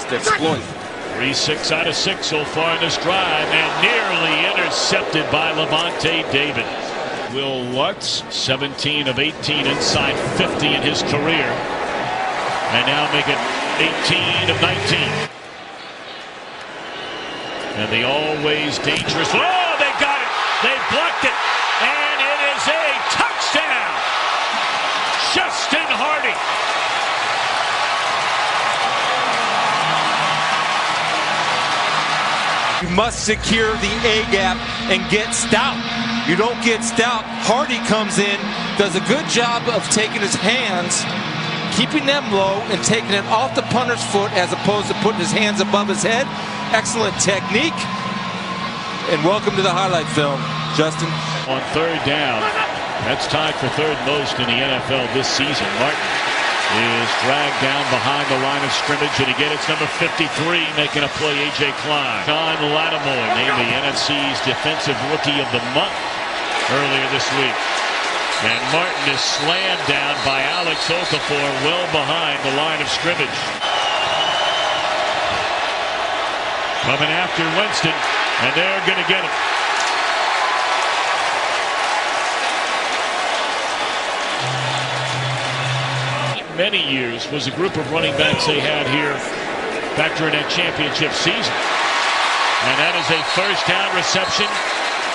defense to exploit. 3-6 out of 6 so far in this drive, and nearly intercepted by Lamentable David. Will Lutz, 17 of 18 inside 50 in his career, and now make it 18 of 19. And the always dangerous. Oh, they got it! They blocked it, and it is a touchdown! Justin Hardy. You must secure the A gap and get stout. You don't get stout. Hardy comes in, does a good job of taking his hands, keeping them low, and taking it off the punter's foot as opposed to putting his hands above his head. Excellent technique. And welcome to the highlight film, Justin. On third down, that's tied for third most in the NFL this season. Martin is dragged down behind the line of scrimmage, and again it's number 53 making a play, A.J. Klein. John Latimore named the NFC's Defensive Rookie of the Month earlier this week. And Martin is slammed down by Alex Okafor well behind the line of scrimmage. Coming after Winston, and they're going to get him. Many years was a group of running backs they had here back during that championship season. And that is a first down reception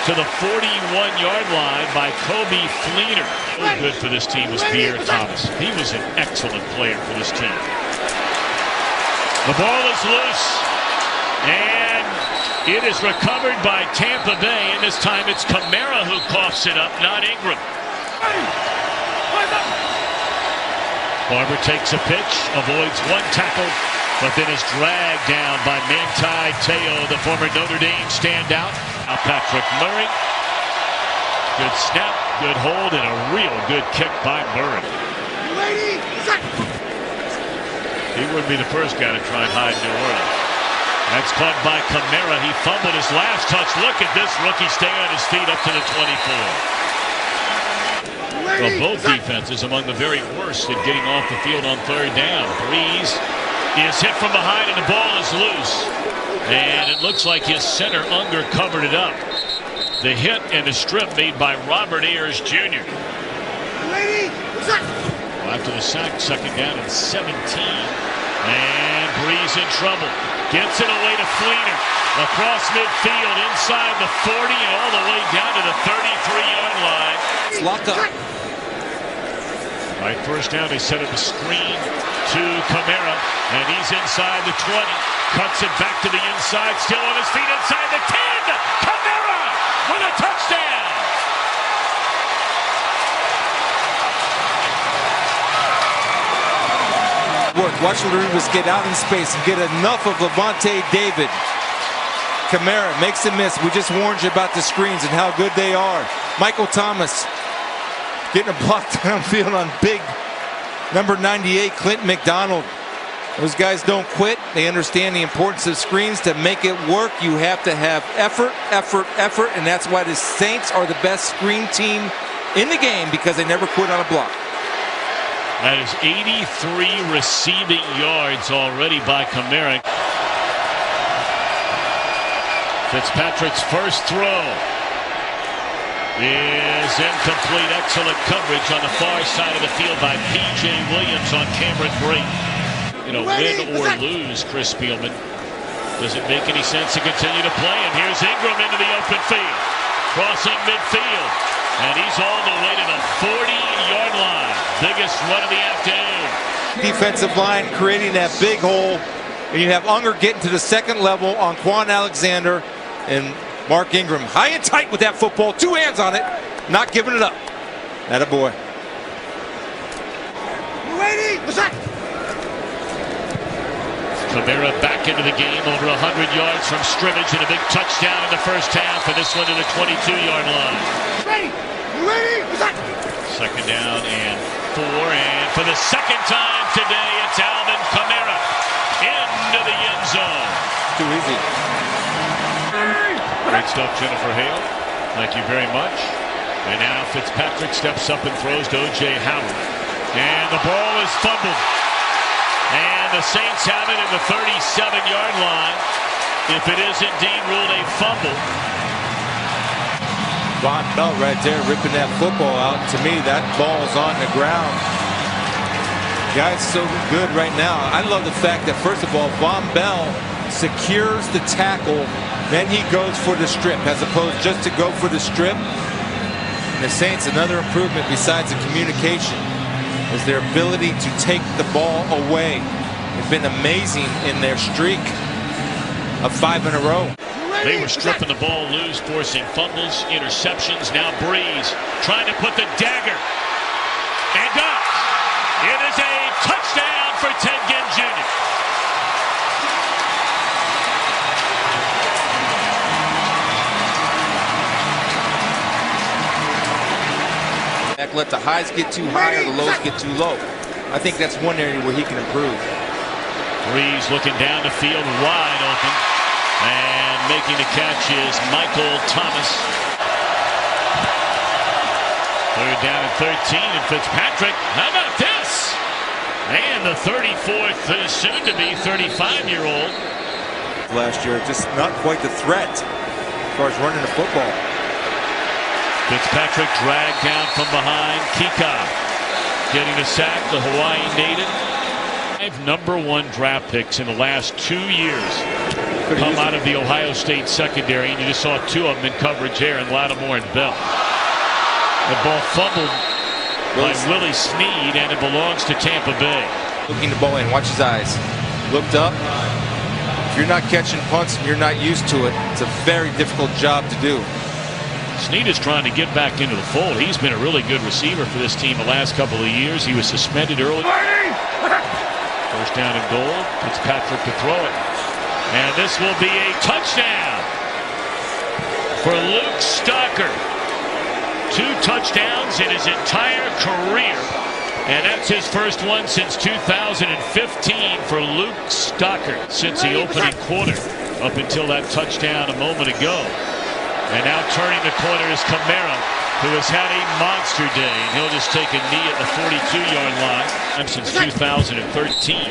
to the 41-yard line by Kobe Fleener. So good for this team was Pierre Thomas. He was an excellent player for this team. The ball is loose, and it is recovered by Tampa Bay, and this time it's Kamara who coughs it up, not Ingram. Barber takes a pitch, avoids one tackle, but then is dragged down by Manti Te'o, the former Notre Dame standout. Now Patrick Murray. Good snap, good hold, and a real good kick by Murray. He wouldn't be the first guy to try and hide New Orleans. That's caught by Kamara. He fumbled his last touch. Look at this rookie stay on his feet up to the 24. Well, both defenses among the very worst at getting off the field on third down. Breeze is hit from behind, and the ball is loose. And it looks like his center Unger covered it up. The hit and the strip made by Robert Ayers Jr. After the sack, second down and 17. And Breeze in trouble. Gets it away to Fleener. Across midfield, inside the 40, and all the way down to the 33-yard line. Lock up. All right, first down, they set up a screen to Kamara, and he's inside the 20. Cuts it back to the inside, still on his feet inside the 10. Kamara with a touchdown. Watch the Rivers get out in space and get enough of Lamentable David. Kamara makes a miss. We just warned you about the screens and how good they are. Michael Thomas getting a block downfield on big number 98, Clint McDonald. Those guys don't quit. They understand the importance of screens. To make it work, you have to have effort, effort, effort, and that's why the Saints are the best screen team in the game, because they never quit on a block. That is 83 receiving yards already by Kamara. Fitzpatrick's first throw is incomplete. Excellent coverage on the far side of the field by P.J. Williams on Cameron Brate. You know, win or lose, Chris Spielman, does it make any sense to continue to play? And here's Ingram into the open field, crossing midfield, and he's all the way to the 40-yard line. Biggest run of the afternoon. Defensive line creating that big hole, and you have Unger getting to the second level on Quan Alexander and Mark Ingram. High and tight with that football, two hands on it, not giving it up. Attaboy. Kamara back into the game, over 100 yards from scrimmage, and a big touchdown in the first half, and this one to the 22-yard line. Second down and 4, and for the second time today, it's Alvin Kamara into the end zone. Too easy. Great stuff, Jennifer Hale. Thank you very much. And now Fitzpatrick steps up and throws to O.J. Howard. And the ball is fumbled. And the Saints have it at the 37-yard line. If it is indeed ruled a fumble. Von Bell right there ripping that football out. To me, that ball's on the ground. Guy's so good right now. I love the fact that, first of all, Von Bell secures the tackle, then he goes for the strip as opposed just to go for the strip. And the Saints, another improvement besides the communication is their ability to take the ball away. They've been amazing in their streak of 5 in a row. They were stripping the ball loose, forcing fumbles, interceptions. Now Breeze trying to put the dagger. And does. It is a touchdown for Ted Ginn Jr. Let the highs get too high or the lows get too low. I think that's one area where he can improve. Breeze looking down the field, wide open. And making the catch is Michael Thomas. Third down and 13, and Fitzpatrick. How about this? And the 34th, soon to be 35-year-old. Last year, just not quite the threat as far as running the football. Fitzpatrick dragged down from behind. Kika getting the sack, the Hawaii native. 5 number-1 draft picks in the last 2 years come out of the Ohio State secondary, and you just saw 2 of them in coverage here, and Lattimore and Bell. The ball fumbled by Willie Snead, and it belongs to Tampa Bay. Looking the ball in, watch his eyes. Looked up. If you're not catching punts and you're not used to it, it's a very difficult job to do. Snead is trying to get back into the fold. He's been a really good receiver for this team the last couple of years. He was suspended early. First down and goal. Fitzpatrick to throw it. And this will be a touchdown for Luke Stocker. 2 touchdowns in his entire career. And that's his first one since 2015 for Luke Stocker since the opening quarter up until that touchdown a moment ago. And now turning the corner is Camara, who has had a monster day. And he'll just take a knee at the 42-yard line since 2013.